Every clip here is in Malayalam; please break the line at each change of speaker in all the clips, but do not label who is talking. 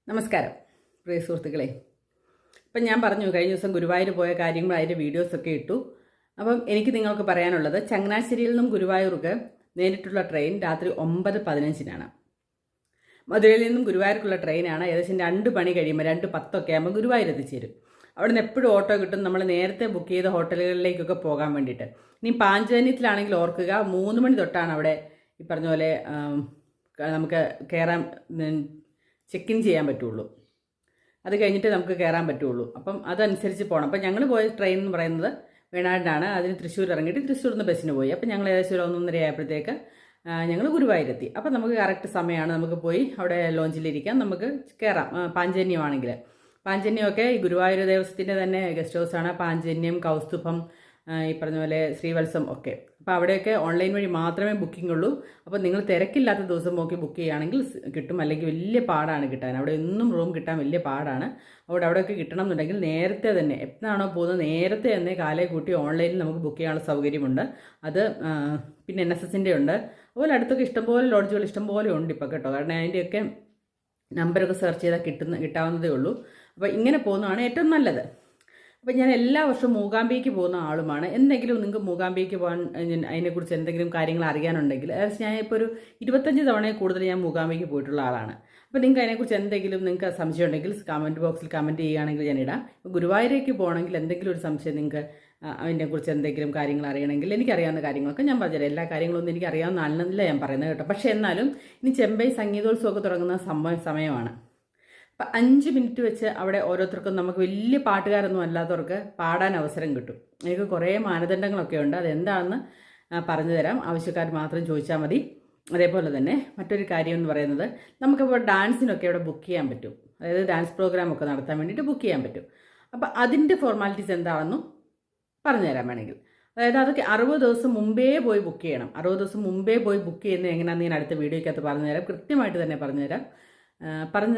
നമസ്കാരം പ്രിയ സുഹൃത്തുക്കളെ. ഇപ്പം ഞാൻ പറഞ്ഞു കഴിഞ്ഞ ദിവസം ഗുരുവായൂർ പോയ കാര്യങ്ങൾ അതിൻ്റെ വീഡിയോസൊക്കെ ഇട്ടു. അപ്പം എനിക്ക് നിങ്ങൾക്ക് പറയാനുള്ളത്, ചങ്ങനാശ്ശേരിയിൽ നിന്നും ഗുരുവായൂർക്ക് നേരിട്ടുള്ള ട്രെയിൻ രാത്രി 9:15 മധുരയിൽ നിന്നും ഗുരുവായൂർക്കുള്ള ട്രെയിനാണ്. ഏകദേശം 2 മണി കഴിയുമ്പോൾ 2:10 ആകുമ്പോൾ ഗുരുവായൂർ എത്തിച്ചേരും. അവിടെ നിന്ന് എപ്പോഴും ഓട്ടോ കിട്ടും. നമ്മൾ നേരത്തെ ബുക്ക് ചെയ്ത ഹോട്ടലുകളിലേക്കൊക്കെ പോകാൻ വേണ്ടിയിട്ട്. ഇനി പാഞ്ചജന്യത്തിലാണെങ്കിൽ ഓർക്കുക, 3 മണി തൊട്ടാണ് അവിടെ ഈ പറഞ്ഞ പോലെ നമുക്ക് കയറാൻ ചെക്ക് ഇൻ ചെയ്യാൻ പറ്റുള്ളൂ. അത് കഴിഞ്ഞിട്ട് നമുക്ക് കയറാൻ പറ്റുള്ളൂ. അപ്പം അതനുസരിച്ച് പോകണം. അപ്പം ഞങ്ങൾ പോയ ട്രെയിൻ എന്ന് പറയുന്നത് വേണാടിനാണ്. അതിന് തൃശ്ശൂർ ഇറങ്ങിയിട്ട് തൃശ്ശൂരിൽ നിന്ന് ബസ്സിന് പോയി. അപ്പം ഞങ്ങൾ ഏകദേശം 1:30 ആയപ്പോഴത്തേക്ക് ഞങ്ങൾ ഗുരുവായൂരെത്തി. അപ്പം നമുക്ക് കറക്റ്റ് സമയമാണ്. നമുക്ക് പോയി അവിടെ ലോഞ്ചിലിരിക്കാം, നമുക്ക് കയറാം. പാഞ്ചജന്യമാണെങ്കിൽ പാഞ്ചജന്യമൊക്കെ ഈ ഗുരുവായൂർ ദേവസ്വത്തിൻ്റെ തന്നെ ഗസ്റ്റ് ഹൗസാണ്. പാഞ്ചജന്യം, കൗസ്തുഭം, ഈ പറഞ്ഞ പോലെ ശ്രീവത്സം ഒക്കെ. അപ്പോൾ അവിടെയൊക്കെ ഓൺലൈൻ വഴി മാത്രമേ ബുക്കിംഗ് ഉള്ളൂ. അപ്പോൾ നിങ്ങൾ തിരക്കില്ലാത്ത ദിവസം നോക്കി ബുക്ക് ചെയ്യുകയാണെങ്കിൽ കിട്ടും. അല്ലെങ്കിൽ വലിയ പാടാണ് കിട്ടാൻ. അവിടെ എന്നും റൂം കിട്ടാൻ വലിയ പാടാണ്. അതുകൊണ്ട് അവിടെയൊക്കെ കിട്ടണം എന്നുണ്ടെങ്കിൽ നേരത്തെ തന്നെ, എപ്പോഴാണോ പോകുന്നത് നേരത്തെ തന്നെ കാലേ കൂട്ടി ഓൺലൈനിൽ നമുക്ക് ബുക്ക് ചെയ്യാനുള്ള സൗകര്യമുണ്ട്. അത് പിന്നെ NSSൻ്റെ ഉണ്ട്. അതുപോലെ അടുത്തൊക്കെ ഇഷ്ടംപോലെ ലോഡ്ജുകൾ ഇഷ്ടംപോലെ ഉണ്ട് ഇപ്പോൾ കേട്ടോ. കാരണം അതിൻ്റെയൊക്കെ നമ്പരൊക്കെ സെർച്ച് ചെയ്താൽ കിട്ടാവുന്നതേ ഉള്ളൂ. അപ്പോൾ ഇങ്ങനെ പോകുന്നതാണ് ഏറ്റവും നല്ലത്. അപ്പം ഞാൻ എല്ലാ വർഷവും മൂകാംബികയ്ക്ക് പോകുന്ന ആളുമാണ്. എന്തെങ്കിലും നിങ്ങൾക്ക് മൂകാംബികയ്ക്ക് പോകാൻ അതിനെക്കുറിച്ച് എന്തെങ്കിലും കാര്യങ്ങൾ അറിയാനുണ്ടെങ്കിൽ, ഞാൻ ഇപ്പോൾ ഒരു 25 തവണയിൽ കൂടുതൽ ഞാൻ മൂകാംബികയ്ക്ക് പോയിട്ടുള്ള ആളാണ്. അപ്പോൾ നിങ്ങൾക്ക് അതിനെക്കുറിച്ച് എന്തെങ്കിലും നിങ്ങൾക്ക് സംശയം ഉണ്ടെങ്കിൽ കമൻറ്റ് ബോക്സിൽ കമൻറ്റ് ചെയ്യുകയാണെങ്കിൽ ഞാൻ ഇടാം. ഇപ്പോൾ ഗുരുവായൂരേക്ക് പോകണമെങ്കിൽ എന്തെങ്കിലും ഒരു സംശയം നിങ്ങൾക്ക് അതിനെക്കുറിച്ച് എന്തെങ്കിലും കാര്യങ്ങൾ അറിയണമെങ്കിൽ എനിക്കറിയാവുന്ന കാര്യങ്ങളൊക്കെ ഞാൻ പറഞ്ഞുതരാം. എല്ലാ കാര്യങ്ങളൊന്നും എനിക്ക് അറിയാവുന്ന ആളെന്നല്ല ഞാൻ പറയുന്നത് കേട്ടോ. പക്ഷേ എന്നാലും ഇനി ചെമ്പൈ സംഗീതോത്സവമൊക്കെ തുടങ്ങുന്ന സമയമാണ്. അപ്പം 5 മിനിറ്റ് വെച്ച് അവിടെ ഓരോരുത്തർക്കും, നമുക്ക് വലിയ പാട്ടുകാരൊന്നും അല്ലാത്തവർക്ക് പാടാൻ അവസരം കിട്ടും. എനിക്ക് കുറേ മാനദണ്ഡങ്ങളൊക്കെ ഉണ്ട്. അതെന്താണെന്ന് പറഞ്ഞു തരാം. ആവശ്യക്കാർ മാത്രം ചോദിച്ചാൽ മതി. അതേപോലെ തന്നെ മറ്റൊരു കാര്യം എന്ന് പറയുന്നത്, നമുക്കിപ്പോൾ ഡാൻസിനൊക്കെ ഇവിടെ ബുക്ക് ചെയ്യാൻ പറ്റും. അതായത് ഡാൻസ് പ്രോഗ്രാമൊക്കെ നടത്താൻ വേണ്ടിയിട്ട് ബുക്ക് ചെയ്യാൻ പറ്റും. അപ്പം അതിൻ്റെ ഫോർമാലിറ്റീസ് എന്താണെന്നും പറഞ്ഞു തരാൻ വേണമെങ്കിൽ, അതായത് അതൊക്കെ 60 ദിവസം മുമ്പേ പോയി ബുക്ക് ചെയ്യണം. 60 ദിവസം മുമ്പേ പോയി ബുക്ക് ചെയ്യുന്നത് എങ്ങനെയാണെന്ന് ഞാൻ അടുത്ത വീഡിയോയ്ക്കകത്ത് പറഞ്ഞു തരാം. കൃത്യമായിട്ട് തന്നെ പറഞ്ഞു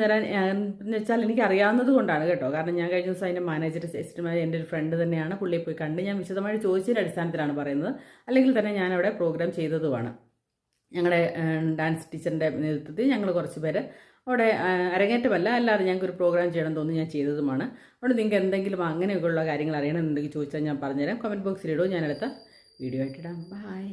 തരാൻ എന്ന് വെച്ചാൽ എനിക്ക് അറിയാവുന്നത് കൊണ്ടാണ് കേട്ടോ. കാരണം ഞാൻ കഴിഞ്ഞ ദിവസം അതിൻ്റെ മാനേജർ എസ്റ്റിമായി എൻ്റെ ഒരു ഫ്രണ്ട് തന്നെയാണ്. പുള്ളിയെ പോയി കണ്ട് ഞാൻ വിശദമായിട്ട് ചോദിച്ചതിൻ്റെ അടിസ്ഥാനത്തിലാണ് പറയുന്നത്. അല്ലെങ്കിൽ തന്നെ ഞാൻ അവിടെ പ്രോഗ്രാം ചെയ്തതുമാണ്. ഞങ്ങളുടെ ഡാൻസ് ടീച്ചറിൻ്റെ നേതൃത്വത്തിൽ ഞങ്ങൾ കുറച്ച് പേര് അവിടെ അരങ്ങേറ്റമല്ല, അല്ലാതെ ഞങ്ങൾക്കൊരു പ്രോഗ്രാം ചെയ്യണം തോന്നി ഞാൻ ചെയ്തതുമാണ്. അവിടെ നിങ്ങൾക്ക് എന്തെങ്കിലും അങ്ങനെയൊക്കെയുള്ള കാര്യങ്ങൾ അറിയണമെന്നുണ്ടെങ്കിൽ ചോദിച്ചാൽ ഞാൻ പറഞ്ഞുതരാം. കമൻറ്റ് ബോക്സിലിടും, ഞാനെടുത്ത വീഡിയോ ആയിട്ടിടാം. ബൈ.